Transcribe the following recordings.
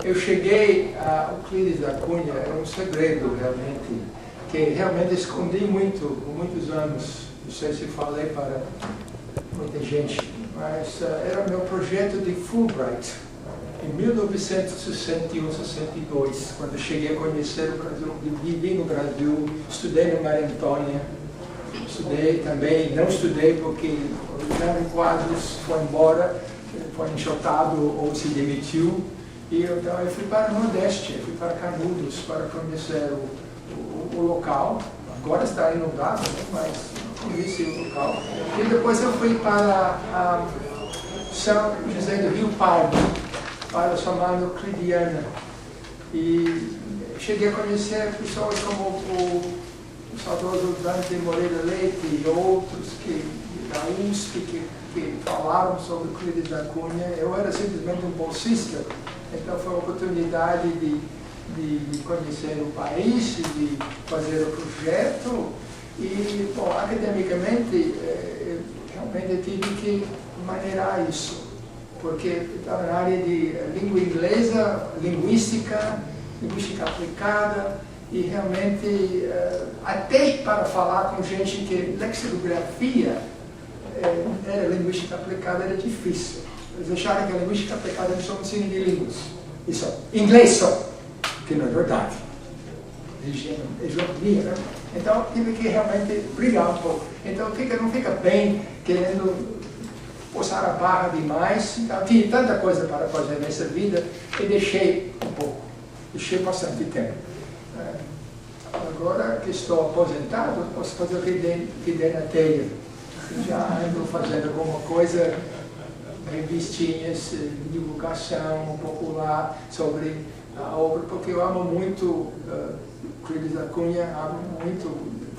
eu cheguei a Euclides da Cunha, era um segredo realmente, que realmente escondi muitos anos. Não sei se falei para muita gente, mas era meu projeto de Fulbright, em 1961, 62, quando eu cheguei a conhecer o Brasil, vivi no Brasil, estudei no Maria Antônia, estudei também, não estudei porque o Jânio Quadros foi embora, foi enxotado ou se demitiu, e então eu fui para o Nordeste, eu fui para Canudos para conhecer o local. Agora está inundado, né? Mas não conheci o local. E depois eu fui para São José do Rio Pardo, para o chamado Euclidiana. E cheguei a conhecer pessoas como o saudoso Dante Moreira Leite e outros da USP que falaram sobre Euclides da Cunha. Eu era simplesmente um bolsista, então foi uma oportunidade de conhecer o país, de fazer o projeto e, bom, academicamente, realmente tive que maneirar isso, porque estava na área de língua inglesa, linguística aplicada e realmente, até para falar com gente que lexicografia era linguística aplicada, era difícil. Eles acharam que a linguística aplicada era só um ensino de línguas, isso, inglês só. Que não é verdade. Hegemonia, né? Então, tive que realmente brigar um pouco. Então, não fica bem querendo forçar a barra demais. Então, tinha tanta coisa para fazer nessa vida e deixei um pouco. Deixei bastante tempo. Agora que estou aposentado, posso fazer o que der na telha. Já ando fazendo alguma coisa, revistinhas, divulgação popular sobre a obra, porque eu amo muito Euclides da Cunha, amo muito,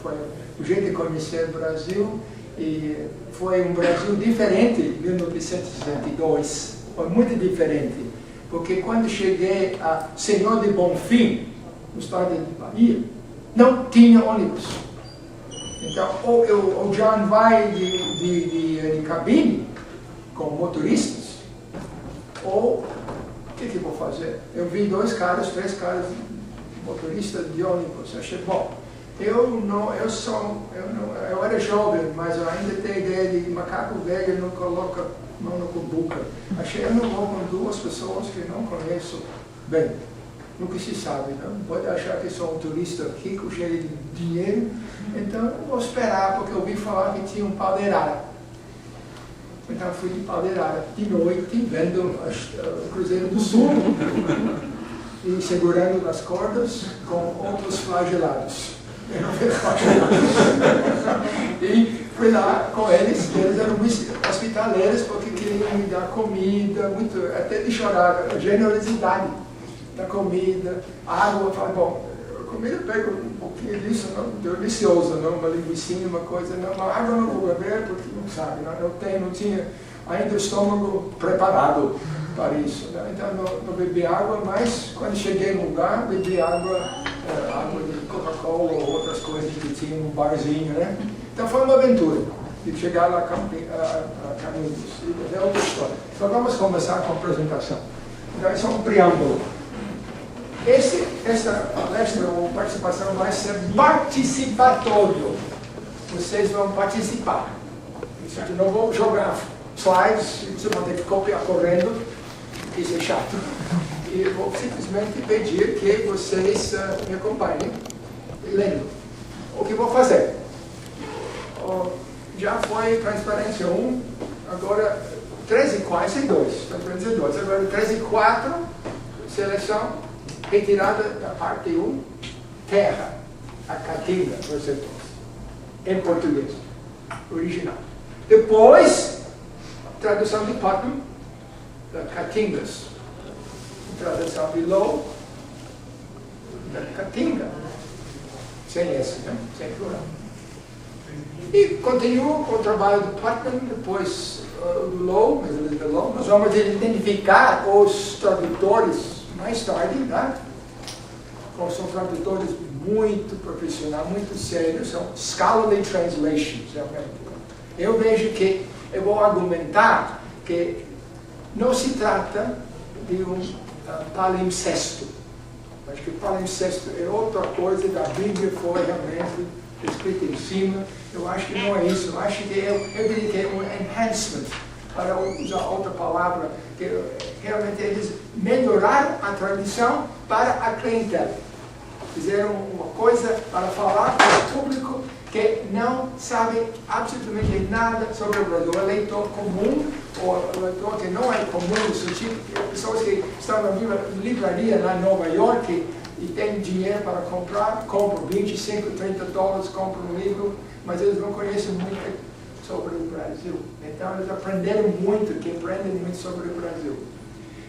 foi o jeito de conhecer o Brasil, e foi um Brasil diferente em 1962, foi muito diferente, porque quando cheguei a Senhor de Bonfim, no estado de Bahia, não tinha ônibus. Então, ou o John vai de cabine, com motoristas, ou o que eu vou fazer? Eu vi 2 caras, 3 caras, motoristas de ônibus. Eu achei, bom, eu era jovem, mas eu ainda tenho ideia de macaco velho não coloca mão no cumbuca. Achei, eu não vou com 2 pessoas que não conheço bem. Nunca se sabe, não? Pode achar que sou um turista rico, cheio de dinheiro. Então, eu vou esperar, porque eu ouvi falar que tinha um pau de arara. Então fui de Paldeirara de noite, vendo o Cruzeiro do Sul e segurando as cordas com outros flagelados. E fui lá com eles eram hospitaleiros porque queriam me dar comida, muito, até de chorar, a generosidade da comida, água. Falei, bom, comida eu pego um pouquinho disso, não, delicioso, não, uma linguicinha, uma coisa, não, uma água eu não vou beber porque não sabe, não tinha ainda o estômago preparado para isso, né? Então não bebi água, mas quando cheguei no lugar, bebi água de Coca-Cola ou outras coisas que tinha no barzinho, né? Então foi uma aventura de chegar lá a Canudos, é outra história. Então vamos começar com a apresentação. Então isso é um preâmbulo. Essa palestra ou participação vai ser participatório. Vocês vão participar. Eu não vou jogar slides, vocês vão ter que copiar correndo, isso é chato. E vou simplesmente pedir que vocês me acompanhem, lendo. O que vou fazer? Já foi transparência 1, agora 3 e 4, isso é 2, transparência 2, agora 3 e 4, seleção, retirada da parte 1, terra, a caatinga, em português, original. Depois, tradução de Putnam, da Caatingas, tradução de Lowe, da Caatinga, sem esse, né? Sem plural. E continuo com o trabalho do Putnam, depois do Lowe, nós vamos identificar os tradutores mais tarde, né? São tradutores muito profissionais, muito sérios, são scholarly translations, realmente. Eu vejo que, eu vou argumentar que não se trata de um palimpsesto. Acho que palimpsesto é outra coisa da Bíblia, foi realmente escrita em cima. Eu acho que não é isso. Eu acho que eu diria que é um enhancement, para usar outra palavra, que realmente eles melhoraram a tradição para a clientela. Fizeram uma coisa para falar para o público que não sabe absolutamente nada sobre o Brasil. O eleitor comum, ou o eleitor que não é comum, pessoas que estão na livraria lá em Nova York e têm dinheiro para comprar, compram 25, 30 dólares, compram um livro, mas eles não conhecem muito sobre o Brasil. Então eles aprenderam muito, que aprendem muito sobre o Brasil.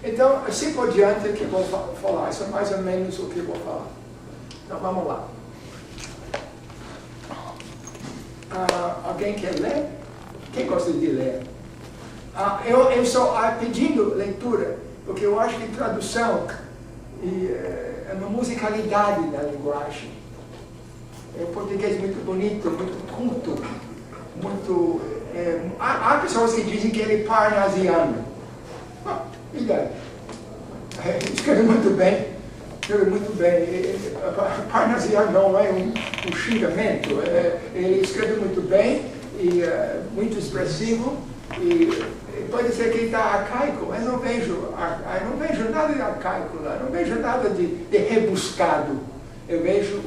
Então, assim por diante que eu vou falar, isso é mais ou menos o que eu vou falar. Então vamos lá. Alguém quer ler? Quem gosta de ler? Eu estou pedindo leitura, porque eu acho que tradução é uma musicalidade da linguagem. É um português muito bonito, muito culto, muito... há pessoas que dizem que ele é parnasiano. Verdade. Escreve muito bem. Escreve muito bem. Parnasiano não é um xingamento. Ele escreve muito bem e muito expressivo. E pode ser que ele está arcaico. Eu não vejo nada de arcaico lá. Não vejo nada de rebuscado. Eu vejo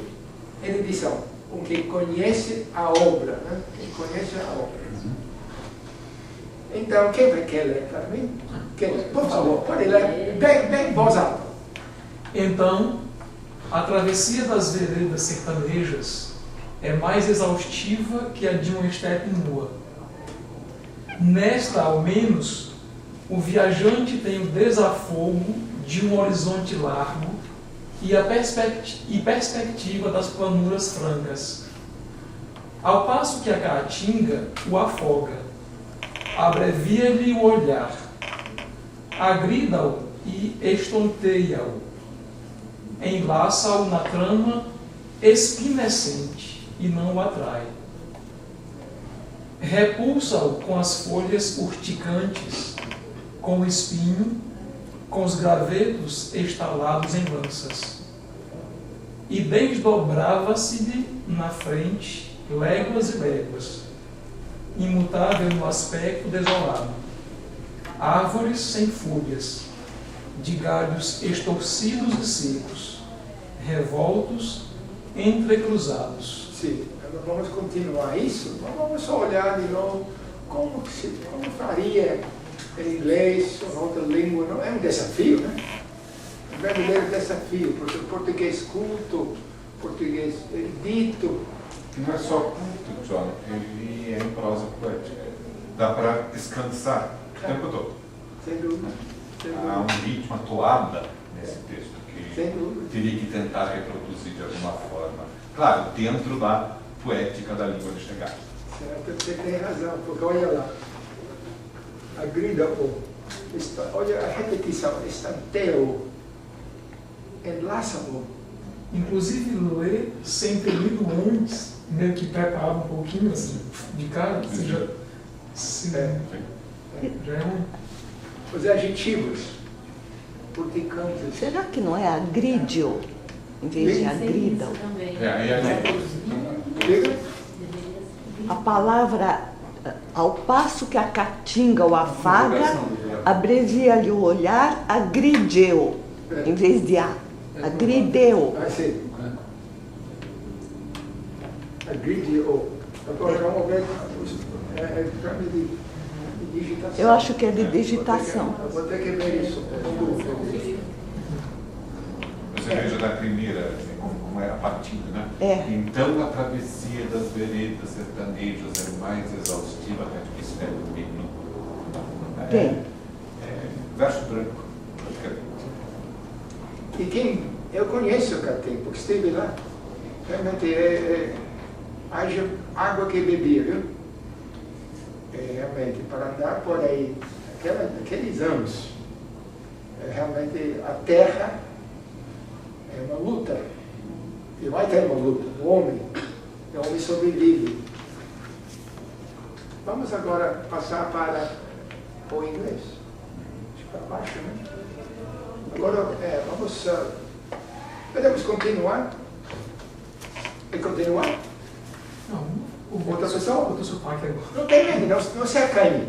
erudição. Com quem conhece a obra. Né? Quem conhece a obra. Então, quem vai querer ler para mim? Por favor, pode ler bem voz alta. Então, a travessia das veredas sertanejas é mais exaustiva que a de uma estepe nua. Nesta, ao menos, o viajante tem o desafogo de um horizonte largo e a perspectiva das planuras francas. Ao passo que a caatinga o afoga, abrevia-lhe o olhar, agrida-o e estonteia-o, enlaça-o na trama espinescente e não o atrai. Repulsa-o com as folhas urticantes, com o espinho, com os gravetos estalados em lanças. E desdobrava-se-lhe na frente léguas e léguas, imutável no aspecto desolado. Árvores sem folhas, de galhos estorcidos e secos, revoltos, entrecruzados. Sim, vamos continuar isso. Vamos só olhar de novo como faria em inglês ou outra língua. Não é um desafio, né? Um verdadeiro desafio, porque o português culto, português erudito. Não é só culto, John, ele é em prosa poética. Dá para descansar o tempo todo. Sem dúvida. Há um ritmo, uma toada nesse texto que Sem dúvida. teria que tentar reproduzir de alguma forma. Claro, dentro da poética da língua de chegar. Certo, você tem razão, porque olha lá. Agrida-o, olha a repetição, estanteia-o, enlaça-o. Inclusive, ler sem ter lido antes, meio que preparado um pouquinho assim, de cara, você já é um... Os adjetivos, urticantes. Será que não é agride-o, em vez de agrida-o? A palavra, ao passo que a caatinga o afaga, abrevia-lhe o olhar, agride-o, em vez de agride-o. Sim. Agride-o. Agora vamos ver de digitação. Eu acho que é de digitação. Vou ter que ver isso. Você veja da primeira, assim, como é a partida, né? Então a travessia das veredas sertanejas é mais exaustiva até do que espera o menino. Tem. Verso branco, praticamente. E quem eu conheço o Catem, porque esteve lá, realmente haja água que bebia, viu? Realmente, para andar por aí, aqueles anos, realmente a terra é uma luta, e vai ter uma luta. O homem sobrevive. Vamos agora passar para o inglês. Para baixo, né? Agora, vamos... podemos continuar? E continuar? Não, Outra pessoa? Outro sotaque agora. Não tem medo, não se acanhe.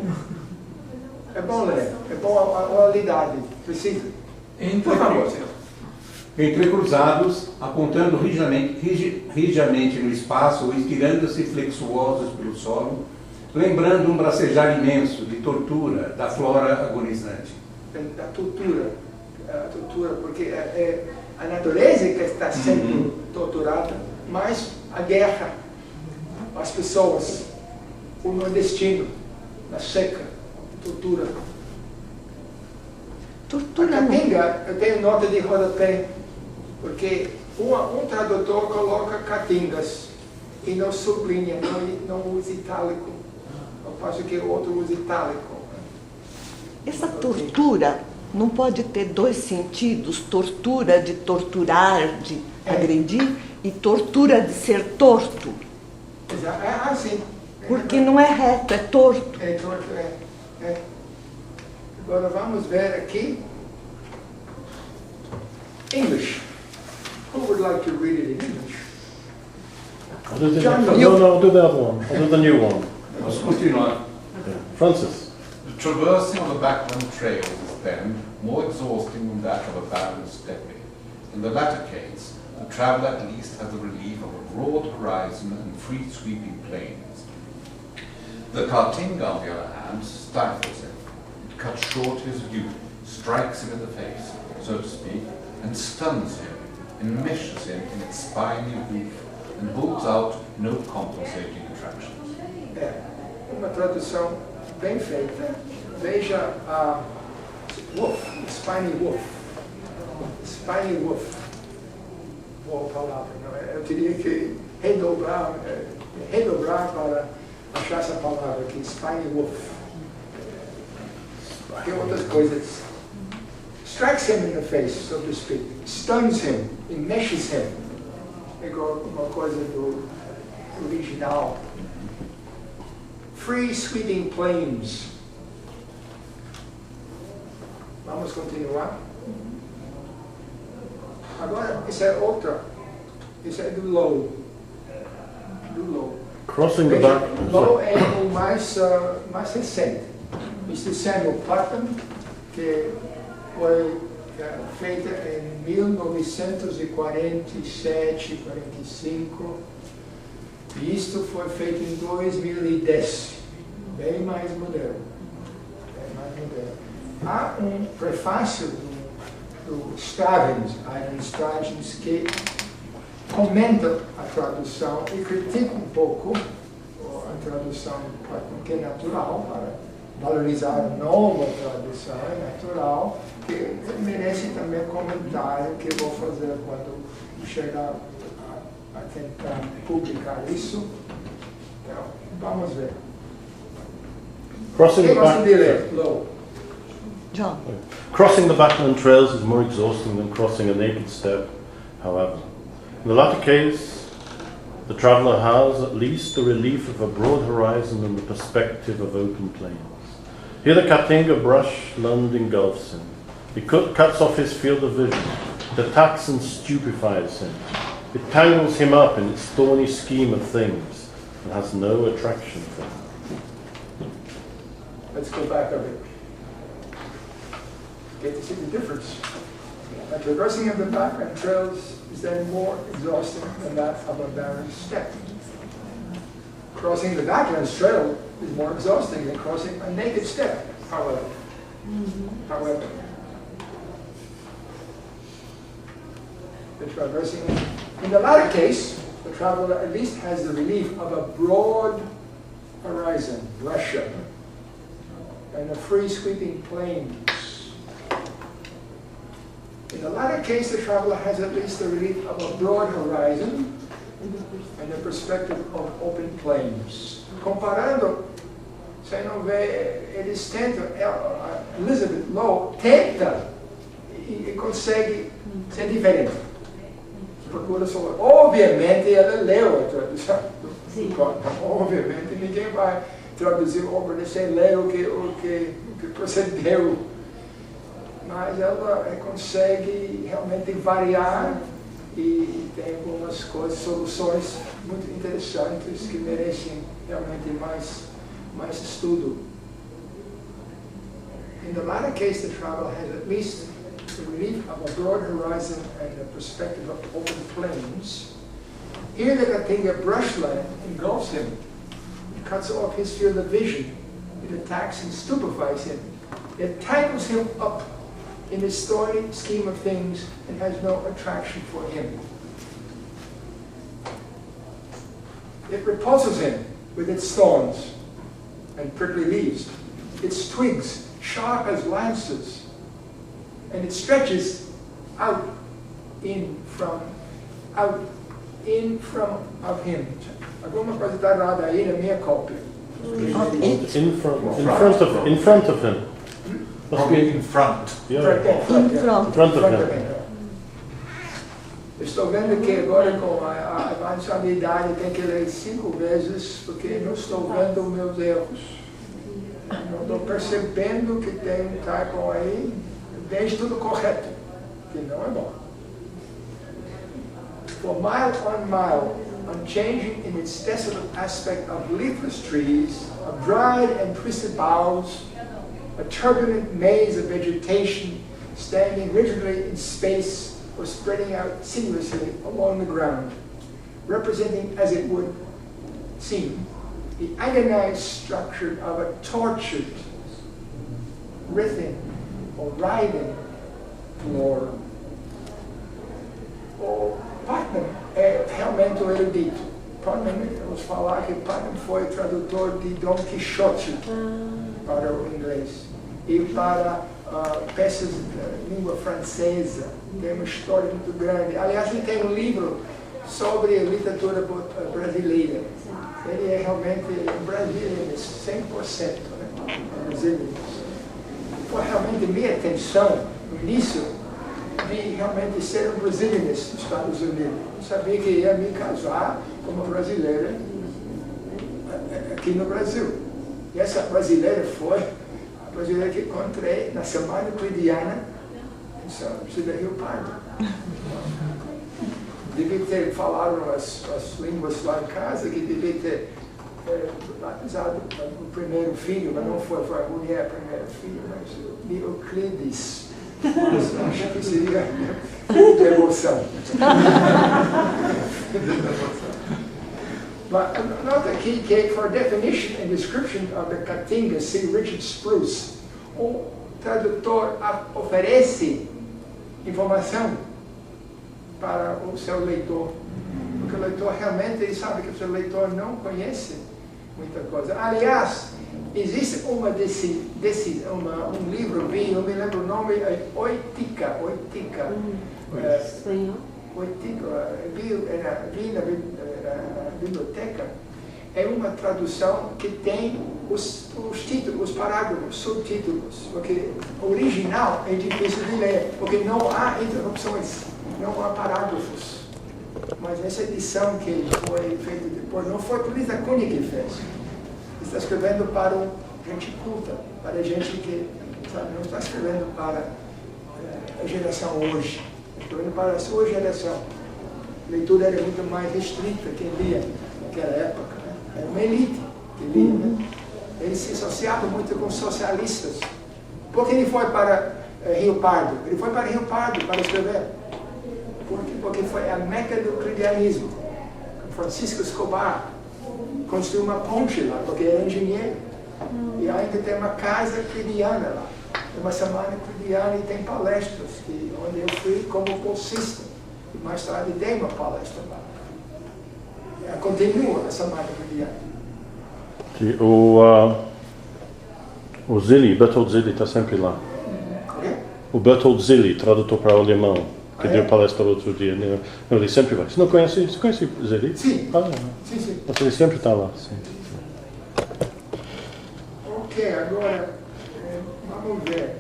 É bom ler, é bom a oralidade. Precisa. Por favor, senhor. Entrecruzados, apontando rijamente no espaço ou estirando-se flexuosos pelo solo, lembrando um bracejar imenso de tortura da flora agonizante. Da tortura, porque é a natureza que está sendo torturada, mas a guerra, as pessoas, o nordestino, na seca, tortura. Tortura A não. Caatinga, eu tenho nota de rodapé, porque um tradutor coloca Caatingas e não sublinha, não usa itálico. Eu faço que o outro usa itálico. Essa tortura não pode ter dois sentidos: tortura de torturar, de agredir, e tortura de ser torto. É assim. Porque não é reto, é torto. É torto, é. Agora vamos ver aqui. English. Who would like to read it in English? John, No, I'll do the other one. I'll do the new one. Vamos continuar. Francis. The traversing of the backland trails is then more exhausting than that of a barren steppe. In the latter case, the traveller at least has the relief of a broad horizon and free sweeping plains. The Caatinga, on the other hand, stifles him. It cuts short his view, strikes him in the face, so to speak, and stuns him, enmeshes him in its spiny roof, and pulls out no compensating attractions. Uma tradução bem feita. Veja a wolf, spiny wolf. Spiny wolf. Boa palavra, não é? Eu teria que redobrar para achar essa palavra aqui, spiny wolf. Tem outras coisas. Strikes him in the face, so to speak. Stuns him, enmeshes him. Igual uma coisa do original. Free sweeping plains. Vamos continuar? Agora, isso é outra. Isso é do low. Do low. Crossing the Veja, back. low é o mais recente. Mr. Samuel Putnam, que foi feita em 1947, 45. E isto foi feito em 2010, bem mais moderno. Há um prefácio do Stavins, Ivan Stavins, que comenta a tradução e critica um pouco a tradução, que é natural, para valorizar a nova tradução, é natural, que merece também comentário que eu vou fazer quando chegar a tentar publicar isso. Então, vamos ver. Crossing Quem the gosta de ler? back. Low. John. Crossing the backland trails is more exhausting than crossing a naked steppe, however. In the latter case, the traveller has at least the relief of a broad horizon and the perspective of open plains. Here the Caatinga brushland engulfs him. It cuts off his field of vision. It attacks and stupefies him. It tangles him up in its thorny scheme of things and has no attraction for him. Let's go back a bit. Get to see the difference. The traversing of the backland trails is then more exhausting than that of a barren steppe. Crossing the backlands trail is more exhausting than crossing a naked steppe, however. However, the traversing, in the latter case, the traveler at least has the relief of a broad horizon, Russia, and a free sweeping plains. In the latter case, the traveler has at least the relief of a broad horizon and the perspective of open plains. Comparando, você não vê, eles tentam, Elizabeth Lowe tenta e consegue ser diferente. Procura só, obviamente ela leu a tradução. Obviamente ninguém vai traduzir, obedecer, ler o que procedeu mas ela consegue realmente variar e tem algumas coisas, soluções muito interessantes que merecem realmente mais estudo. In the latter case, the traveler has at least the relief of a broad horizon and the perspective of open plains. Here the Caatinga brushland engulfs him, cuts off his field of vision. It attacks and stupefies him. It tangles him up in the story scheme of things and has no attraction for him. It repulses him with its thorns and prickly leaves, its twigs sharp as lances, and it stretches out in from of him. Alguma coisa está errada aí na minha cópia. In front of him. Probably in front. Yeah. In front. In front of him. Estou vendo que agora com a avançada tem que ler 5 vezes, porque não estou vendo os meus erros. Não estou percebendo que tem um typo aí, vejo tudo correto, que não é bom. For mile on mile, unchanging in its desolate aspect of leafless trees, of dried and twisted boughs, a turbulent maze of vegetation standing rigidly in space or spreading out sinuously along the ground, representing, as it would seem, the agonized structure of a tortured, writhing, or writhing floor. O Putnam é realmente um erudito. Putnam, vamos falar que Putnam foi tradutor de Dom Quixote para o inglês. E para peças de língua francesa, tem uma história muito grande. Aliás, ele tem um livro sobre literatura brasileira. Ele é realmente um brasileiro, 100%, né? Brasileiro. Foi realmente minha atenção, no início, de realmente ser um brasileiro nos Estados Unidos. Eu sabia que ia me casar com uma brasileira aqui no Brasil. E essa brasileira foi a brasileira que encontrei na Semana Euclidiana em São José Rio Pardo. Devia ter falado as línguas lá em casa, que devia ter batizado o primeiro filho, mas não foi a mulher a primeira filha, mas o Euclides. Mas acho que seria de emoção. But note aqui que, for definition and description of the Caatinga, see Richard Spruce. O tradutor oferece informação para o seu leitor, porque o leitor realmente ele sabe que o seu leitor não conhece muita coisa. Aliás, existe um livro, não me lembro o nome, Oitica, vi na biblioteca, é uma tradução que tem os títulos, os parágrafos, subtítulos, porque o original é difícil de ler, porque não há interrupções, não há parágrafos. Mas essa edição que foi feita depois, não foi por Luiz da Cunha que fez. Está escrevendo para gente culta, para gente que não está escrevendo para a geração hoje, está escrevendo para a sua geração. A leitura era muito mais restrita quem lia naquela época, né? Era uma elite que lia, né? Ele se associava muito com socialistas. Por que ele foi para Rio Pardo? Ele foi para Rio Pardo para escrever. Porque foi a meca do euclidianismo. Francisco Escobar construiu uma ponte lá, porque era engenheiro. E ainda tem uma casa euclidiana lá. Tem uma semana euclidiana e tem palestras, onde eu fui como bolsista. E mais tarde dei uma palestra lá. Continua a semana euclidiana. O Zilli, Bertold Zilli está sempre lá. O Bertold Zilli, tradutor para o alemão, que deu palestra outro dia. Ele sempre vai. Você não conhece? Você conhece o Zilli? Sim. Sim. Mas ele sempre está lá. Sim. Ok, agora vamos ver.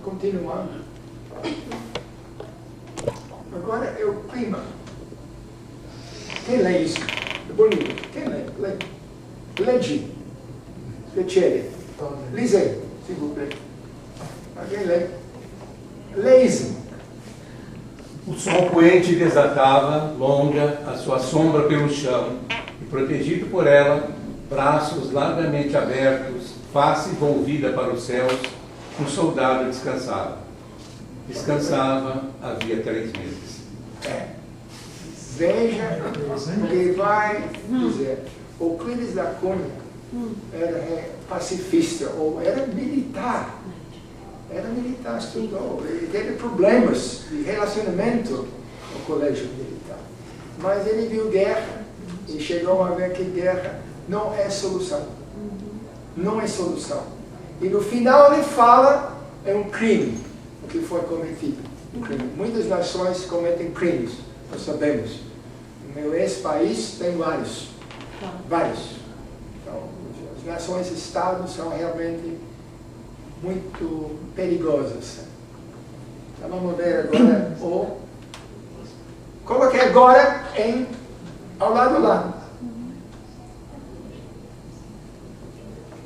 Continuando. Agora é o clima. Quem lê isso? É bonito. Quem lê? Leggi. Piacere. Lisei, se vous plaît. Alguém lê? lesen. O sol poente desatava, longa, a sua sombra pelo chão, e protegido por ela, braços largamente abertos, face volvida para os céus, um soldado descansava. Descansava havia 3 meses. Veja o que vai dizer. Euclides da Cunha era pacifista, ou era militar. Era militar, estudou. Ele teve problemas de relacionamento no colégio militar. Mas ele viu guerra e chegou a ver que guerra não é solução. Não é solução. E no final ele fala, é um crime o que foi cometido. Um crime. Muitas nações cometem crimes, nós sabemos. No meu ex-país tem vários. Vários. Então, as nações-estados são realmente muito perigosas. Então vamos ver agora coloquei agora ao lado lá.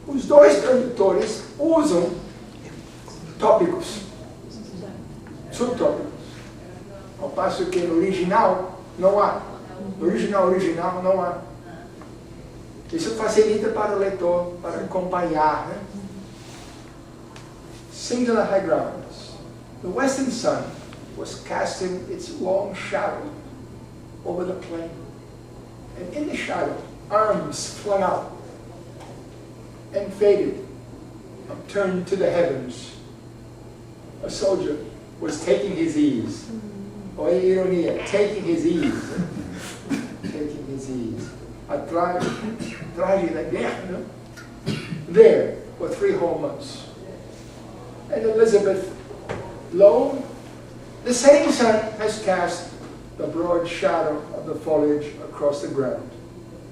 Os dois tradutores usam tópicos, subtópicos, ao passo que no original não há. No original não há. Isso facilita para o leitor, para acompanhar, né? Singular high grounds. The western sun was casting its long shadow over the plain. And in the shadow, arms flung out and faded, upturned to the heavens. A soldier was taking his ease. Olha a ironia, taking his ease. Taking his ease. A traje da guerra, no? There for 3 whole months. And Elizabeth, lo, the setting sun has cast the broad shadow of the foliage across the ground.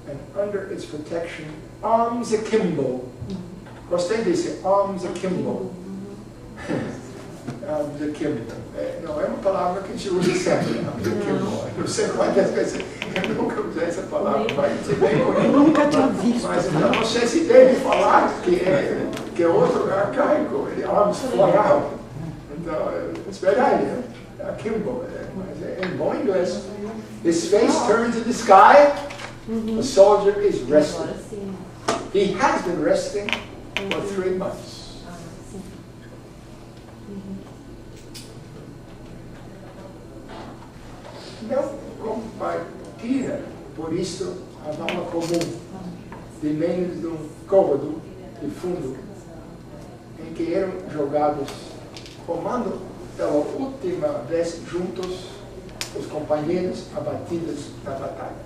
And under its protection, arms akimbo. Gostei desse, arms akimbo. Arms akimbo. Não é uma palavra que a gente usa sempre, arms akimbo. Eu não sei quantas vezes, eu nunca usei essa palavra, mas você bem conhece. Eu nunca tinha visto. Mas eu não sei se deve falar que é outro arcaico, arms flung out. Então, é verdade, né? Akimbo, mas é em bom inglês. His face turned to the sky, the soldier is resting. He has been resting for 3 months. Não compartilha, por isso, a norma comum de menos de um côvado de fundo em que eram jogados, formando pela última vez juntos os companheiros abatidos na batalha.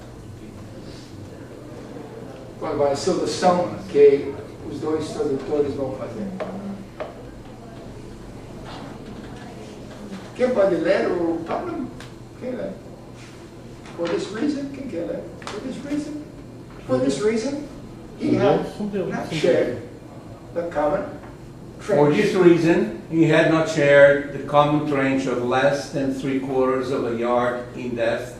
Qual vai a solução que os dois tradutores vão fazer? Quem pode ler o Pablo? Quem lê? For this reason, quem quer ler? For this reason, he had not shared the common trench. For this reason, he had not shared the common trench of less than 3/4 of a yard in depth,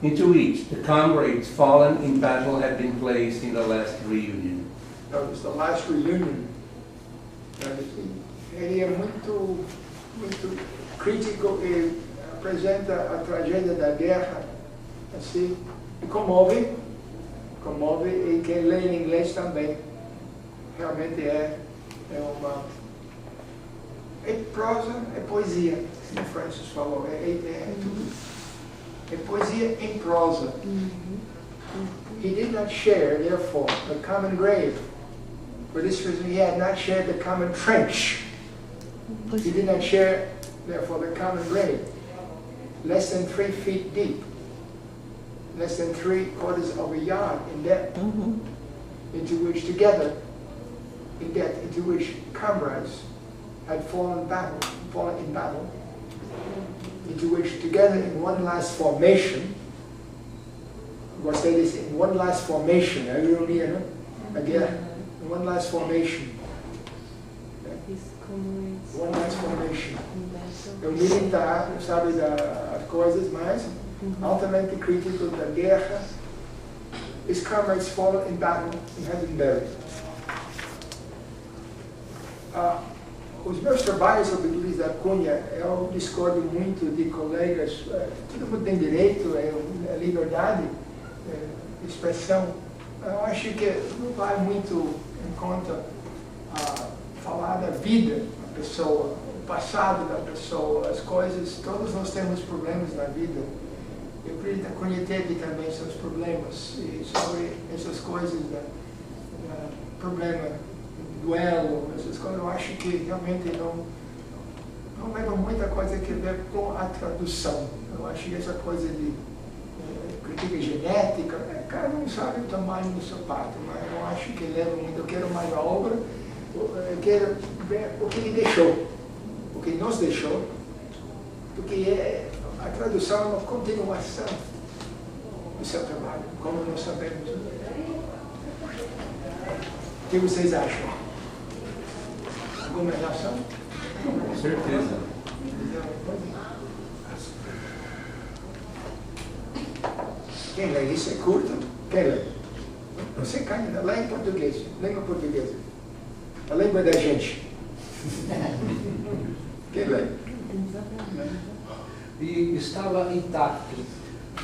into which the comrades fallen in battle had been placed in the last reunion. Notice the last reunion. Ele é muito crítico e apresenta a tragédia da guerra assim, e comove, e quem lê em inglês também. Realmente é prosa, é poesia, como o Francis falou, é poesia em prosa. He did not share, therefore, the common grave. For this reason, he had not shared the common trench. He did not share, therefore, the common grave. Less than 3 feet deep. Less than 3/4 of a yard in depth. Into which comrades had fallen in battle. Into which together in one last formation, gostei desse, in one last formation, a ironia, né? A guerra, in one last formation. One last formation. É um militar, sabe das coisas, mas altamente crítico da guerra. His comrades fallen in battle and had been buried. os meus trabalhos sobre Euclides da Cunha, eu discordo muito de colegas, todo mundo tem direito, é liberdade de expressão. Eu acho que não vai muito em conta falar da vida da pessoa, o passado da pessoa, as coisas, todos nós temos problemas na vida. Euclides da Cunha teve também seus problemas, e sobre essas coisas, problema, duelo, essas coisas, eu acho que realmente não leva muita coisa que ver com a tradução. Eu acho que essa coisa de crítica genética, cada um sabe o tamanho do sapato, mas eu não acho que leva muito. Eu quero mais a obra, eu quero ver o que ele deixou, o que nos deixou, porque a tradução é uma continuação do seu trabalho, como nós sabemos. O que vocês acham? Alguma relação? Com certeza. Quem lê isso é curto? Quem lê? Você ainda lê em português, língua portuguesa. A língua da gente. Quem lê? E estava intacto,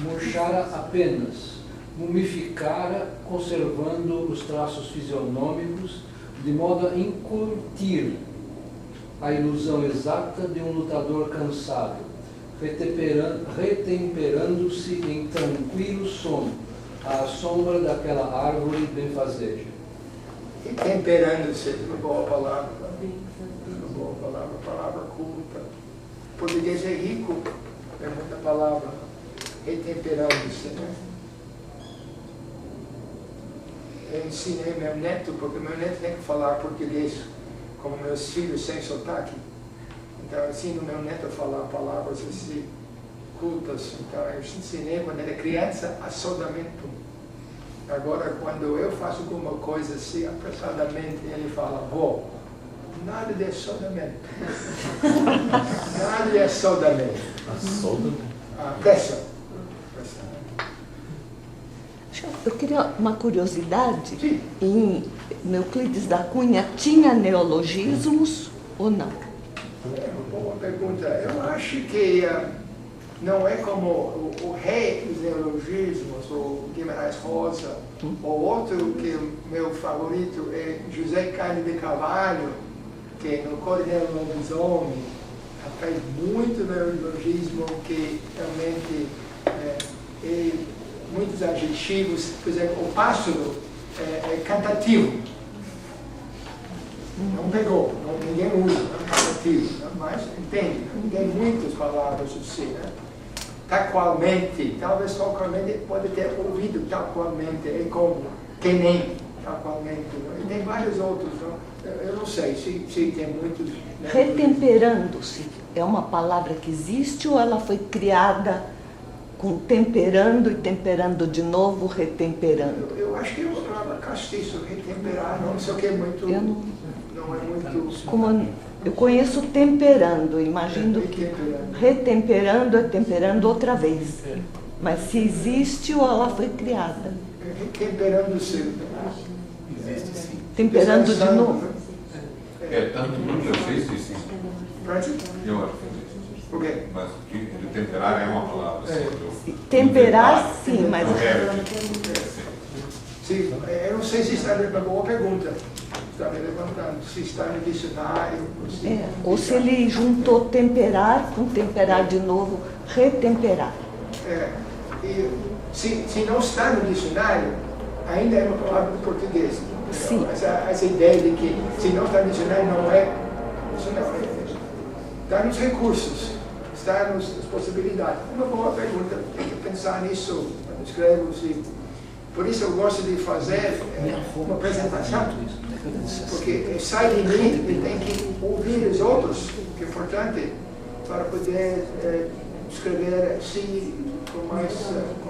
murchara apenas, mumificara, conservando os traços fisionômicos, de modo a incutir a ilusão exata de um lutador cansado, retemperando-se em tranquilo sono, à sombra daquela árvore benfazeja. Retemperando-se, uma boa palavra, palavra culta. O português é rico, é muita palavra. Retemperando-se, né? Eu ensinei meu neto, porque meu neto tem que falar português, como meus filhos sem sotaque. Então eu ensino meu neto a falar palavras assim, cultas. Então eu ensinei quando ele era criança, assodamento. Agora quando eu faço alguma coisa assim, apressadamente, ele fala, vô, nada de assodamento. Nada de assodamento. Assodamento? Pressa. Eu queria uma curiosidade. Sim. Em Euclides da Cunha tinha neologismos ou não? É uma boa pergunta. Eu acho que não é como o rei dos neologismos, o Guimarães Rosa, ou outro que o meu favorito é José Carlos de Carvalho, que no Coronel Lobisomem faz muito neologismo que realmente muitos adjetivos, por exemplo, o pássaro é cantativo. Não pegou, ninguém usa, é cantativo, mas entende, tem muitas palavras assim, né? Taqualmente, talvez taqualmente pode ter ouvido taqualmente, é como, que nem taqualmente, e tem vários outros, não? Eu não sei se tem muitos. Né? Retemperando-se é uma palavra que existe ou ela foi criada com temperando e temperando de novo, retemperando? Eu acho que é uma palavra castiço, retemperar, não sei o que é muito. Não é muito. Como eu conheço temperando, imagino que retemperando é temperando outra vez. Mas se existe ou ela foi criada? Retemperando-se. Existe sim. Temperando de novo? Tanto no francês existe. Eu acho que existe. Por quê? Mas que de temperar é uma palavra. Temperar, sim, mas... Sim, eu não sei se está é uma boa pergunta. Está me levantando. Se está no dicionário. Ou se ele juntou temperar com temperar de novo, retemperar. E se não está no dicionário, ainda é uma palavra do português. Sim. Essa ideia de que se não está no dicionário não é. Isso não é. Está nos recursos, está nas possibilidades. Uma boa pergunta, tem que pensar nisso quando escrevo. Por isso eu gosto de fazer uma apresentação, porque sai de mim e tem que ouvir os outros, que é importante, para poder escrever assim, com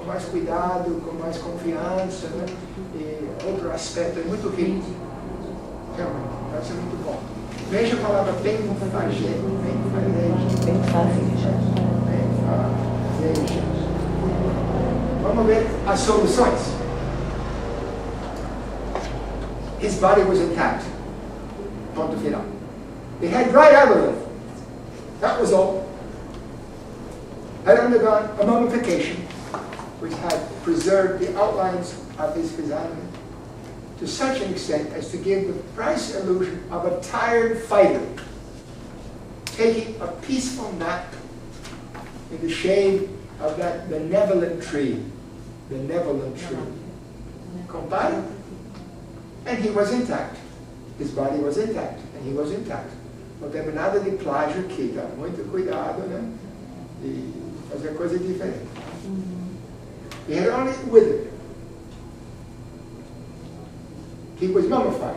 mais cuidado, com mais confiança, né? E outro aspecto é muito rico, realmente, vai ser muito bom. Veja a palavra benfazeja. Vamos ver as soluções. His body was intact. Ponto final. They had dried out a little. That was all. Had undergone a mummification, which had preserved the outlines of his physiognomy to such an extent as to give the precise illusion of a tired fighter taking a peaceful nap in the shade of that benevolent tree. Benevolent tree. Compare? And he was intact. His body was intact, and he was intact. Não teve nada de plágio aqui, tá? Muito cuidado, né? De fazer coisa diferente. He had only withered. He was mummified.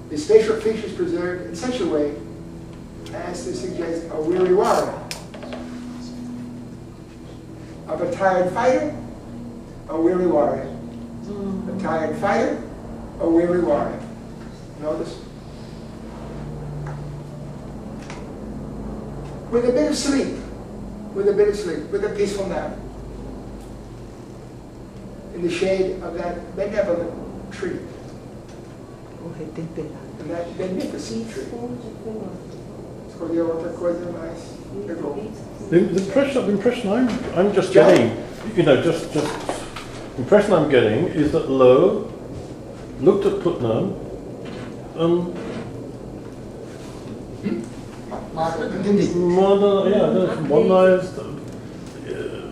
His facial features preserved in such a way as to suggest a weary warrior. Of a tired fighter, a weary warrior. A tired fighter, a weary warrior. Notice? With a bit of sleep, with a peaceful nap, in the shade of that benevolent tree, and that beneficent tree. Escolheu outra coisa, mas pegou. The impression I'm just getting, just the impression I'm getting is that Lowe looked at Putnam and modernized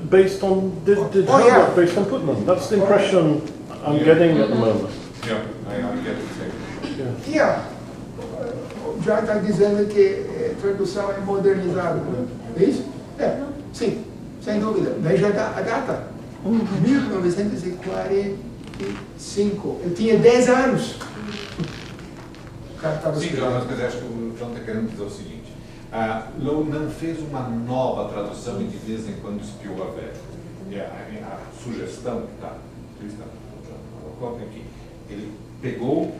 based on based on Putnam. That's the impression I'm getting at the moment. Yeah, I get the same. O John está dizendo que a tradução é modernizada. É isso? Sim, sem dúvida. Veja a data. 1945. Ele tinha 10 anos. O cara estava Sim, John, mas acho que o John está querendo dizer o seguinte. Lowe não fez uma nova tradução e de vez em quando espiou a velha. A sugestão que está colocou aqui. Ele pegou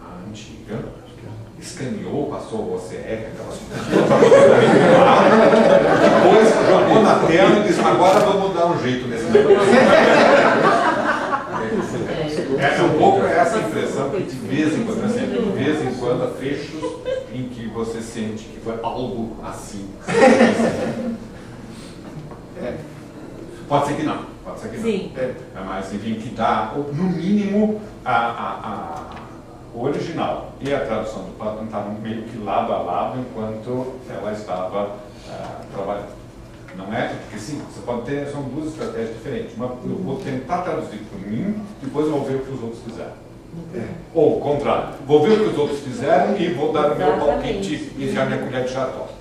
a antiga, escaneou, passou o OCR, depois jogou na tela e disse, agora vamos dar um jeito nesse negócio. É um pouco essa impressão que de vez em quando há trechos em que você sente que foi algo assim. Pode ser que não. Sim. Mas enfim, que dá, no mínimo, o original e a tradução do Putnam estavam meio que lado a lado enquanto ela estava trabalhando. Não é? Porque sim, você pode ter, são duas estratégias diferentes. Uma, eu vou tentar traduzir por mim, depois eu vou ver o que os outros fizeram. Ou o contrário, vou ver o que os outros fizeram e vou dar o meu palpite e já minha colher de chá torta.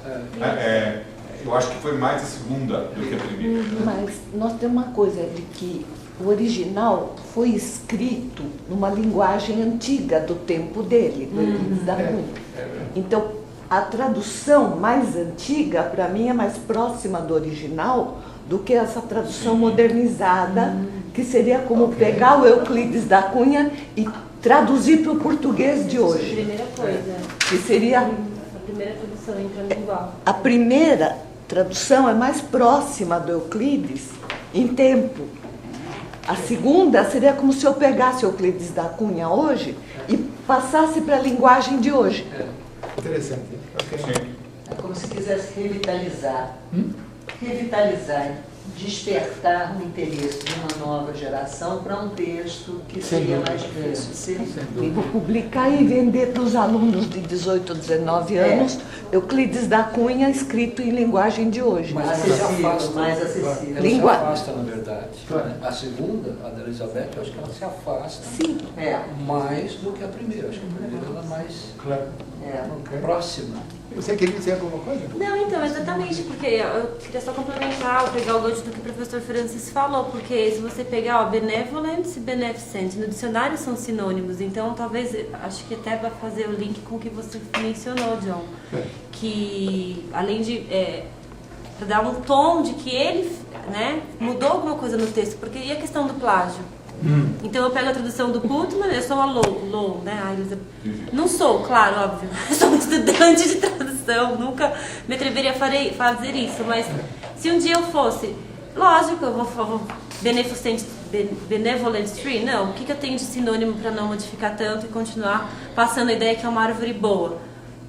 Eu acho que foi mais a segunda do que a primeira. Mas nós temos uma coisa de que o original foi escrito numa linguagem antiga do tempo dele, do Euclides da Cunha. Então, a tradução mais antiga, para mim, é mais próxima do original do que essa tradução modernizada, que seria como pegar o Euclides da Cunha e traduzir para o português de hoje. Primeira coisa. Que seria... A primeira tradução entrando igual. A primeira tradução é mais próxima do Euclides em tempo. A segunda seria como se eu pegasse o Euclides da Cunha hoje e passasse para a linguagem de hoje. Interessante. Okay. É como se quisesse revitalizar. Revitalizar, despertar o interesse de uma nova geração para um texto que seria mais difícil de ser lido. Vou publicar e vender para os alunos de 18 a 19 anos Euclides da Cunha escrito em linguagem de hoje. Mas Mais ela se acessível, afasta. mais acessível. Ela se afasta, na verdade. A segunda, a da Elizabeth, eu acho que ela se afasta. Sim. Mais do que a primeira. Acho que a primeira ela é mais próxima. Você queria dizer alguma coisa? Não, então, exatamente, porque eu queria só complementar, ou pegar o gancho do que o professor Francis falou, porque se você pegar benevolent e beneficent, no dicionário são sinônimos, então talvez, acho que até vai fazer o link com o que você mencionou, John, que além de dar um tom de que ele mudou alguma coisa no texto, porque e a questão do plágio? Então eu pego a tradução do Putnam, eu sou a Low, né? Não sou, claro, óbvio. Eu sou uma estudante de tradução, nunca me atreveria a fazer isso, mas se um dia eu fosse, lógico, eu vou benevolent tree, não, o que eu tenho de sinônimo para não modificar tanto e continuar passando a ideia que é uma árvore boa?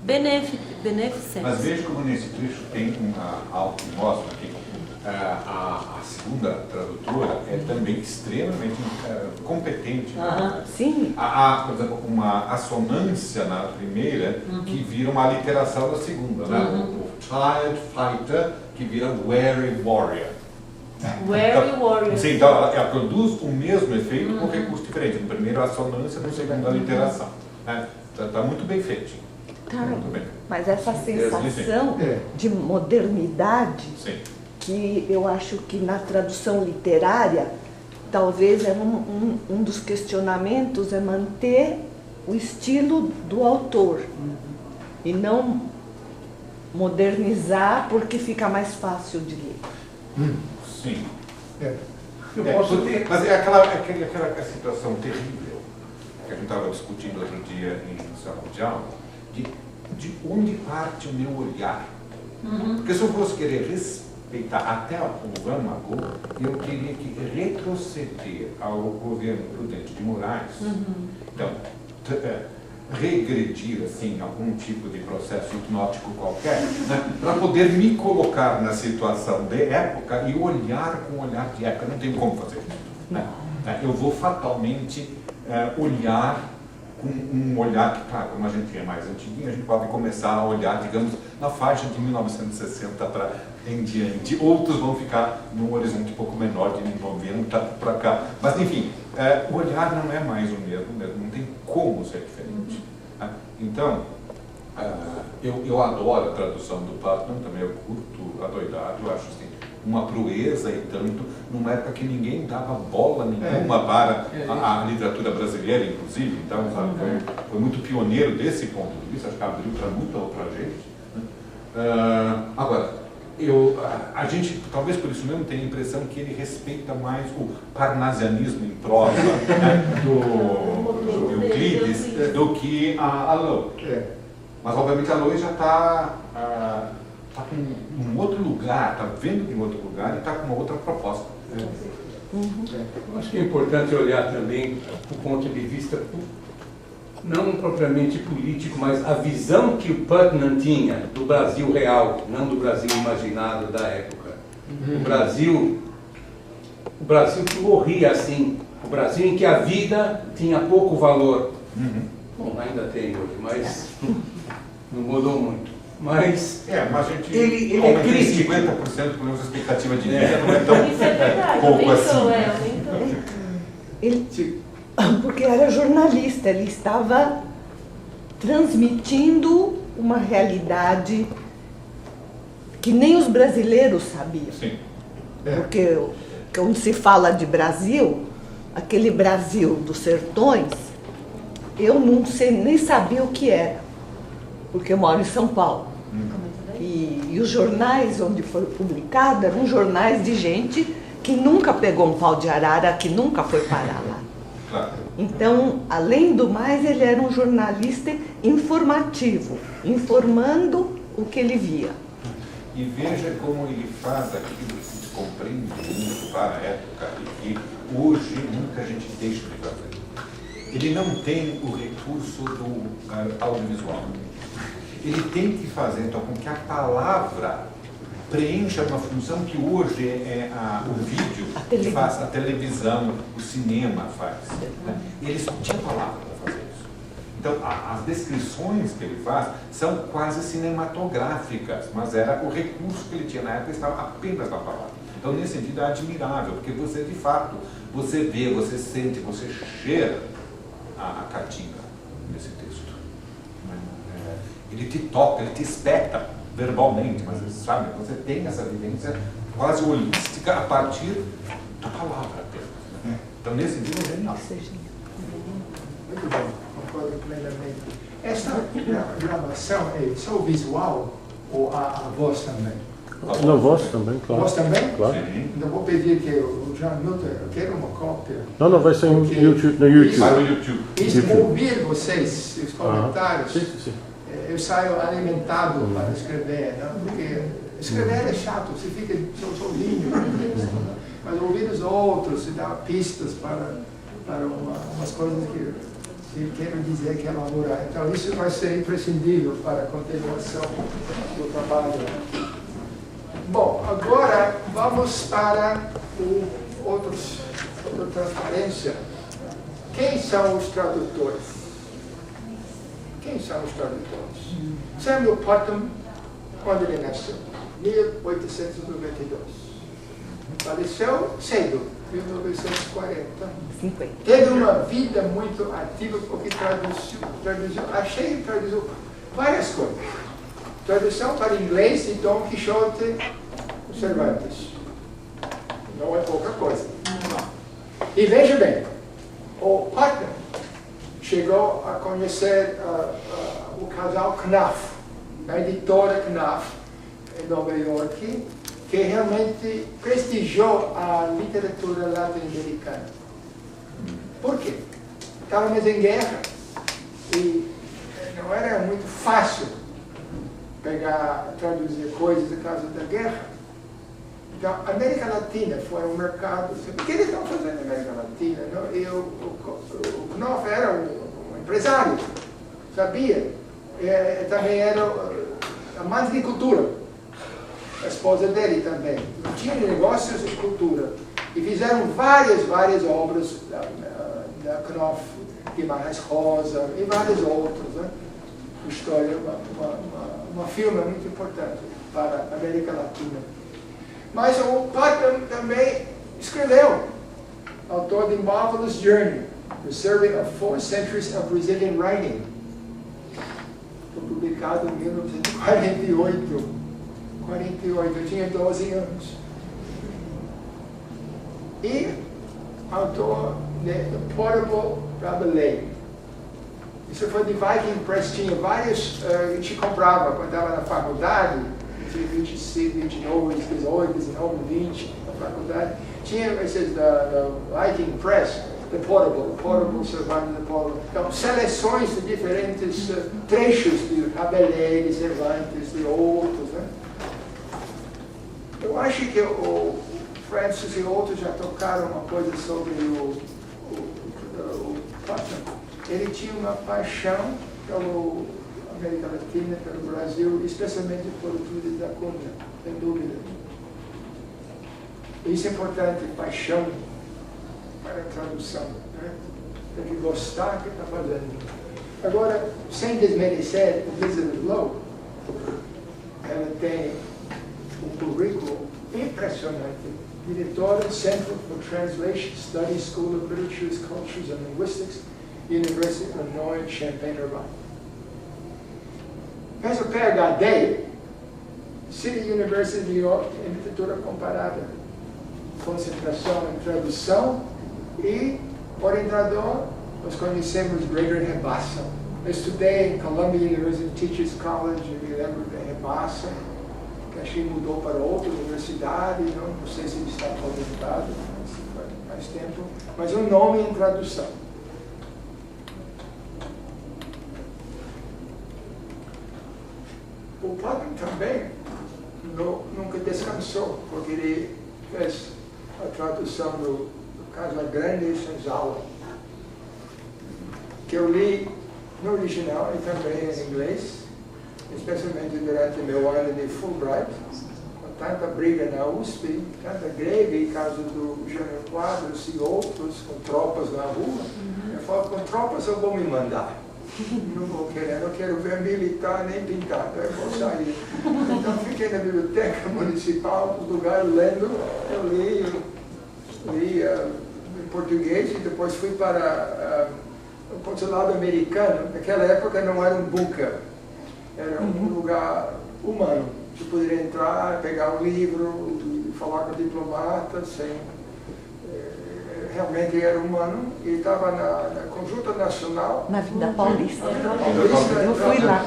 beneficence. Mas veja como nesse trecho tem algo que mostra que a segunda tradutora é também extremamente competente. Sim. Há, por exemplo, uma assonância na primeira que vira uma aliteração na segunda. Né? O child fighter que vira wary warrior. Wary warrior. Sim, então ela produz o mesmo efeito com recurso diferente. No primeiro a assonância, no segundo a literação. Está muito bem feito. Tá. Muito bem. Mas essa sensação de modernidade, Sim. que eu acho que na tradução literária, talvez é um dos questionamentos é manter o estilo do autor e não modernizar porque fica mais fácil de ler. Sim. Eu posso ter... Mas é aquela situação terrível que a gente estava discutindo outro dia em sala de aula, de onde parte o meu olhar. Porque se eu fosse querer respeitar até o âmago, eu teria que retroceder ao governo Prudente de Moraes. Então, regredir assim algum tipo de processo hipnótico qualquer, né, para poder me colocar na situação de época e olhar com um olhar de época. Não tenho como fazer isso. Né? Eu vou fatalmente olhar com um olhar que, claro, como a gente é mais antiguinho, a gente pode começar a olhar, digamos, na faixa de 1960 para em diante. Outros vão ficar num horizonte um pouco menor, de 90 para cá. Mas, enfim, o olhar não é mais o mesmo, não tem como ser diferente. Então, eu adoro a tradução do Putnam, também eu curto adoidado, eu acho assim, uma proeza e tanto, numa época que ninguém dava bola nenhuma para a literatura brasileira, inclusive. Então, foi muito pioneiro desse ponto de vista, acho que abriu para muita outra gente. Agora, a gente, talvez por isso mesmo, tenha a impressão que ele respeita mais o parnasianismo em prosa do Euclides do que a Lois. Mas, obviamente, a Lois já está com um outro lugar, está vendo de um outro lugar e está com uma outra proposta. Eu acho que é importante olhar também do ponto de vista, não propriamente político, mas a visão que o Putnam tinha do Brasil real, não do Brasil imaginado da época. O Brasil que morria assim, o Brasil em que a vida tinha pouco valor. Bom, ainda tem hoje, mas não mudou muito. Mas mas a gente ele é aumenta crítico. 50% por menos expectativa de vida, não é tão Isso é verdade, pouco aumentou, assim. Porque era jornalista, ele estava transmitindo uma realidade que nem os brasileiros sabiam. Sim. Porque quando se fala de Brasil, aquele Brasil dos sertões, eu não sei, nem sabia o que era, porque eu moro em São Paulo. E os jornais onde foi publicado eram jornais de gente que nunca pegou um pau de arara, que nunca foi parar lá. Claro. Então, além do mais, ele era um jornalista informativo, informando o que ele via. E veja como ele faz aquilo que se compreende muito para a época e que hoje muita gente deixa de fazer. Ele não tem o recurso do audiovisual. Ele tem que fazer então com que a palavra preencha uma função que hoje é o vídeo que faz, a televisão, o cinema faz. Né? Ele só tinha palavra para fazer isso. Então, as descrições que ele faz são quase cinematográficas, mas era o recurso que ele tinha na época, estava apenas na palavra. Então, nesse sentido, é admirável, porque você, de fato, você vê, você sente, você cheira a caatinga desse texto. Ele te toca, ele te espeta verbalmente, mas sabe, você tem essa vivência quase holística a partir da palavra apenas. Né? Então, nesse sentido, é genial. Muito bom, concordo plenamente. Essa gravação é só o visual ou a voz também? Na voz também, claro. Voz também? Claro. Então vou pedir que o Jean Milton, eu quero uma cópia. Não, vai ser no Porque YouTube. Vai no YouTube. Isso, ouvir vocês, os comentários, Sim. eu saio alimentado para escrever, né? Porque escrever é chato, você fica sozinho, mas ouvir os outros, se dá pistas para umas coisas que que quero dizer que é elaborar. Então, isso vai ser imprescindível para a continuação do trabalho. Bom, agora vamos para outra transparência. Quem são os tradutores? Quem são os tradutores? Samuel Putnam, quando ele nasceu? 1892. Faleceu cedo, 1940. 50. Teve uma vida muito ativa porque traduziu, achei que traduziu várias coisas. Tradução para inglês de Dom Quixote do Cervantes. Não é pouca coisa. E veja bem, o Putnam chegou a conhecer o casal Knopf, a editora Knopf, em Nova York, que realmente prestigiou a literatura latino-americana. Por quê? Estávamos em guerra e não era muito fácil traduzir coisas por causa da guerra. Então, a América Latina foi um mercado. O que eles estão fazendo na América Latina? Não? E o Knopf era um empresário, sabia? Também era amante de cultura. A esposa dele também. Tinha negócios de cultura. E fizeram várias obras da Knopf, Guimarães Rosa e vários outros. Né? História, uma filme muito importante para a América Latina. Mas o Putnam também escreveu, autor de Marvelous Journey, The Survey of 4 Centuries of Brazilian Writing. Foi publicado em 1948. Eu tinha 12 anos. E autor de The Portable Rabelais. Isso foi de Viking Press, tinha vários, a gente comprava quando estava na faculdade, tinha 25, 29, 18, 19, 20 na faculdade. Tinha esses da Viking Press, The Portable Cervantes, The Portable. Então, seleções de diferentes trechos de Rabelais, de Cervantes, de outros. Né? Eu acho que o Francis e outros já tocaram uma coisa sobre o Putnam. Ele tinha uma paixão pela América Latina, pelo Brasil, especialmente por Euclides da Cunha, sem dúvida. Isso é importante, paixão para a tradução. Né? Tem que gostar do que está fazendo. Agora, sem desmerecer Elizabeth Lowe, ela tem um currículo impressionante. Diretora Center for Translation Studies, School of Literatures, Cultures and Linguistics, University of Illinois, Champaign-Urbana. Fez o PhD, City University of New York, em literatura comparada. Concentração em tradução e orientador, nós conhecemos Gregory Rebassa. Eu estudei em Columbia University Teachers College, eu me lembro de Rebassa, que acho que mudou para outra universidade, não sei se ele está aposentado, mas faz tempo, mas um nome em tradução. O Putnam também nunca descansou, porque ele fez a tradução do Casa Grande e Senzala, que eu li no original e também em inglês, especialmente durante meu ano de Fulbright, com tanta briga na USP, tanta greve em causa do Jânio Quadros e outros, com tropas na rua. Eu falo, com tropas eu vou me mandar. Não vou querer, não quero ver militar nem pintado, eu vou sair. Então fiquei na biblioteca municipal, nos lugares lendo, eu li em português e depois fui para o consulado americano. Naquela época não era um bunker, era um lugar humano. Você poderia entrar, pegar um livro, falar com o diplomata, realmente era humano, e estava na Conjunta Nacional. Na Vida Paulista. Eu fui lá.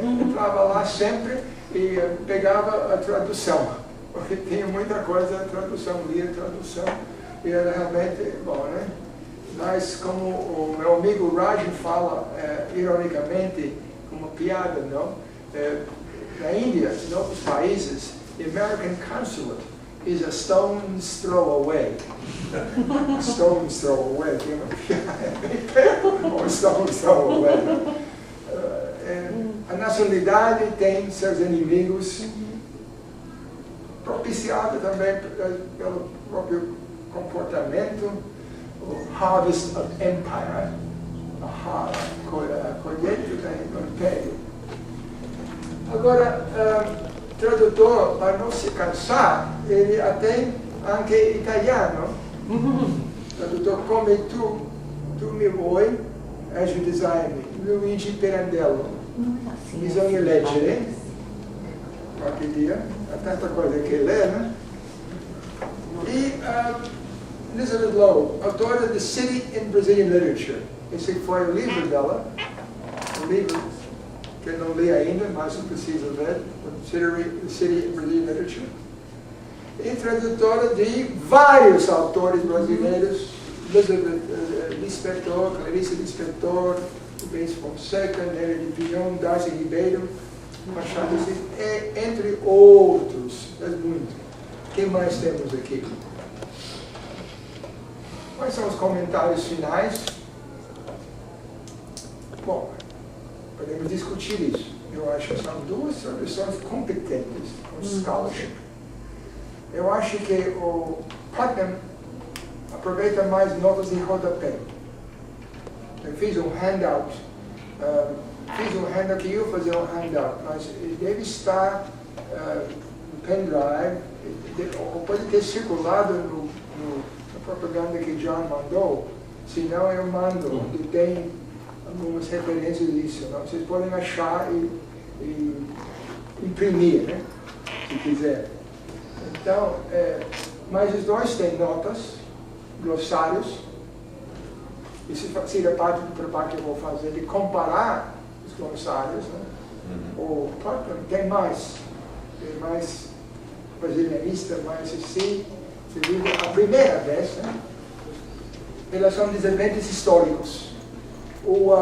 Entrava lá sempre e pegava a tradução, porque tinha muita coisa, a tradução, lia a tradução, e era realmente bom, né? Mas como o meu amigo Raj fala, ironicamente, como piada, não? Na Índia, em outros países, the American consulate is a stone's throw away. Stone's throw away, or stone's throw away. A nacionalidade tem seus inimigos, propiciada também pelo próprio comportamento, o harvest of empire, a colheita do império. Agora, tradutor, para não se cansar, ele até anche italiano, tradutor come tu mi vuoi aiutare, Luigi Pirandello. Bisogna leggere qualche dia, há tanta coisa que ler, né? E Elizabeth Lowe, autora de City in Brazilian Literature. Esse foi o livro dela, o livro que eu não li ainda, mas eu preciso ler, City in Brazilian Literature. E tradutora de vários autores brasileiros, Elizabeth Lispector, Clarice Lispector, Rubens Fonseca, Nery de Pinhon, Darcy Ribeiro, Machado, entre outros. É muito. Quem mais temos aqui? Quais são os comentários finais? Bom, podemos discutir isso. Eu acho que são duas traduções competentes, com scholarship. Eu acho que o Putnam aproveita mais notas de rodapé. Eu fiz um handout, que eu fazer um handout, mas ele deve estar no pendrive, ou pode ter circulado na propaganda que John mandou, senão eu mando, onde tem algumas referências disso. Não? Vocês podem achar e imprimir, né? Se quiser. Então, mas os dois têm notas, glossários. Isso seria parte do trabalho que eu vou fazer, de comparar os glossários. Né? O Putnam tem mais brasilianista, mais assim, a primeira vez, né? Relação dos eventos históricos. O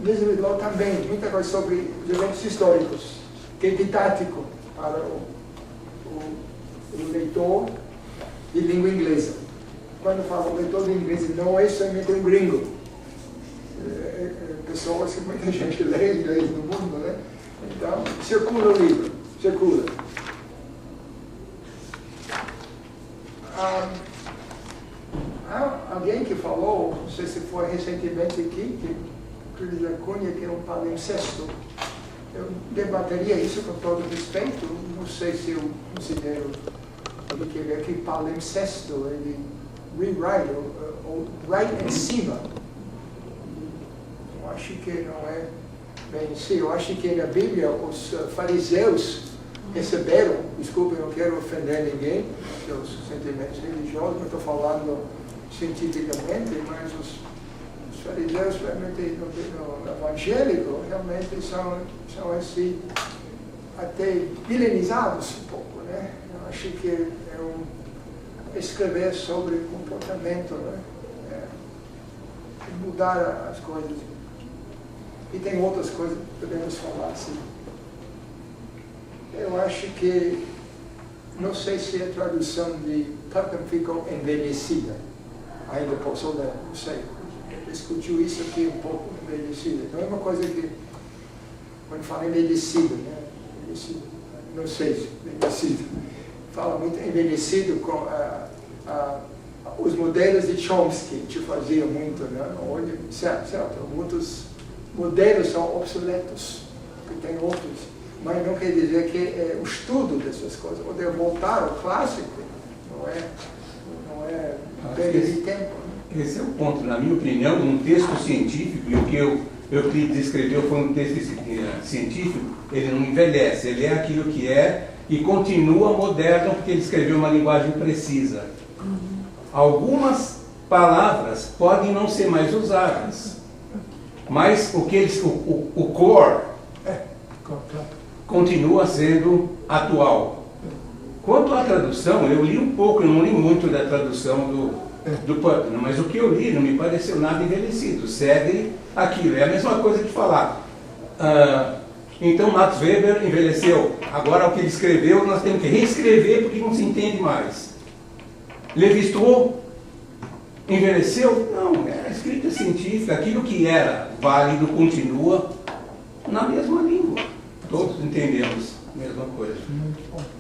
Elizabeth Lowe também, muita coisa sobre os eventos históricos, que é didático para o leitor de língua inglesa. Quando falo leitor de inglês, não é somente um gringo. Pessoas que muita gente lê inglês no mundo, né? Então, circula o livro, circula. Há alguém que falou, não sei se foi recentemente aqui, que Cris Cunha, que é um palimpsesto. Eu debateria isso com todo respeito, não sei se eu considero que palimpsesto, ele rewrite, ou write em cima. Eu acho que não é bem assim. Eu acho que na Bíblia os fariseus receberam, desculpe, eu não quero ofender ninguém, seus sentimentos religiosos, não estou falando cientificamente, mas os fariseus, realmente, no evangélico, realmente são assim, até milenizados um pouco, né? Eu acho que é escrever sobre comportamento, né? Mudar as coisas. E tem outras coisas que podemos falar assim. Eu acho que, não sei se a tradução de Putnam ficou envelhecida. Ainda posso ler, não sei. Discutiu isso aqui um pouco, envelhecida. Não é uma coisa que, quando fala envelhecida, né? Envelhecida, não sei se envelhecida. Fala muito envelhecido com os modelos de Chomsky, que faziam muito, né? Hoje, certo, muitos modelos são obsoletos, porque tem outros. Mas não quer dizer que o estudo dessas coisas, poder voltar ao clássico, não é perda de tempo. Né? Esse é o ponto. Na minha opinião, um texto científico, e o que Euclides escreveu foi um texto científico, ele não envelhece, ele é aquilo que é e continua moderno, porque ele escreveu uma linguagem precisa. Algumas palavras podem não ser mais usadas, mas o core continua sendo atual. Quanto à tradução, eu li um pouco, eu não li muito da tradução do Putnam, mas o que eu li não me pareceu nada envelhecido, segue aquilo. É a mesma coisa de falar, Então Max Weber envelheceu. Agora o que ele escreveu nós temos que reescrever porque não se entende mais. Lévi-Strauss envelheceu? Não, é escrita científica. Aquilo que era válido continua na mesma língua. Todos entendemos a mesma coisa.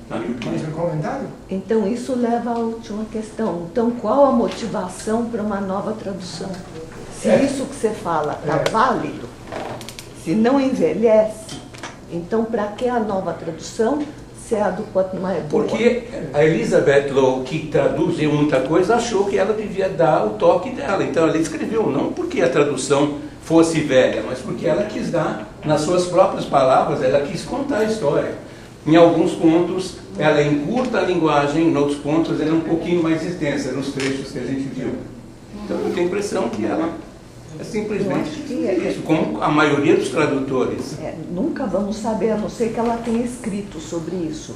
Mais um comentário? Então, isso leva à última questão. Então, qual a motivação para uma nova tradução? Se isso que você fala está válido, se não envelhece, então para que a nova tradução se a do quanto não é boa? Porque a Elizabeth Lowe, que traduziu muita coisa, achou que ela devia dar o toque dela. Então ela escreveu, não porque a tradução fosse velha, mas porque ela quis dar, nas suas próprias palavras, ela quis contar a história. Em alguns pontos ela encurta a linguagem, em outros pontos ela é um pouquinho mais extensa, nos trechos que a gente viu. Então eu tenho a impressão que ela é simplesmente isso, como a maioria dos tradutores. Nunca vamos saber, a não ser que ela tenha escrito sobre isso.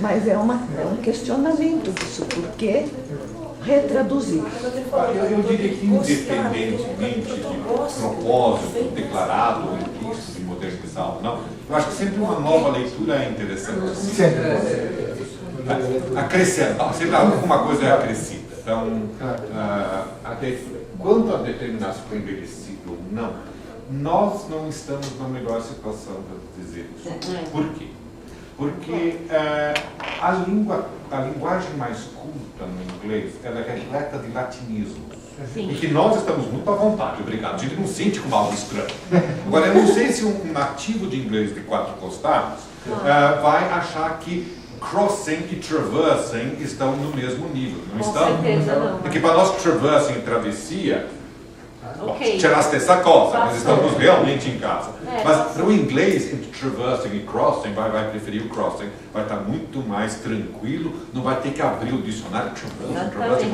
Mas é um questionamento disso, por que retraduzir? Eu diria que independentemente de propósito declarado ou implícito de modernizar ou não, eu acho que sempre uma nova leitura é interessante. Acrescentar, sempre alguma coisa é acrescida. Então, quanto a determinar se foi envelhecido ou não, nós não estamos na melhor situação para dizer isso. Por quê? Porque a linguagem mais culta no inglês, ela é repleta de latinismos. Sim. E que nós estamos muito à vontade, obrigado. A gente não sente como algo estranho. Agora, eu não sei se um nativo de inglês de 4 costados vai achar que crossing e traversing estão no mesmo nível. Não estão? Com certeza não. Porque para nós traversing e travessia, tiraste essa coisa, nós estamos realmente em casa. Mas para o inglês, entre traversing e crossing, vai preferir o crossing. Vai estar muito mais tranquilo, não vai ter que abrir o dicionário traversing,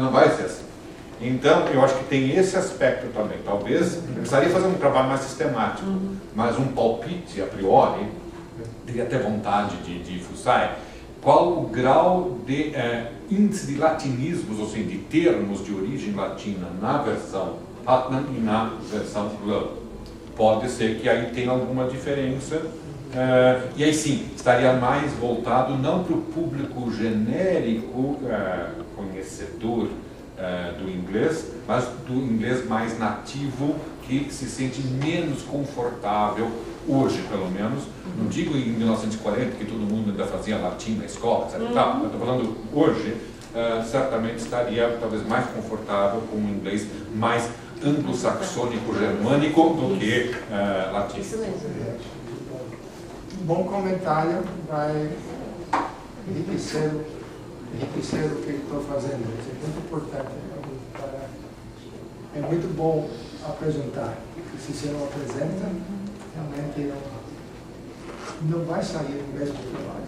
não vai ser assim. Então, eu acho que tem esse aspecto também. Talvez precisaria fazer um trabalho mais sistemático, mas um palpite a priori, teria até vontade de fuçar, qual o grau de índice de latinismos, ou seja, de termos de origem latina na versão Putnam e na versão Lowe. Pode ser que aí tenha alguma diferença, e aí sim, estaria mais voltado não para o público genérico, conhecedor do inglês, mas do inglês mais nativo, que se sente menos confortável hoje, pelo menos. Não digo em 1940, que todo mundo ainda fazia latim na escola, etc. Eu estou falando hoje, certamente estaria talvez mais confortável com um inglês mais anglo-saxônico, germânico do que latim. Isso mesmo. Um bom comentário vai enriquecer o que estou fazendo. Isso é muito importante. É muito bom apresentar. Se você não apresenta, realmente não vai sair o mesmo trabalho.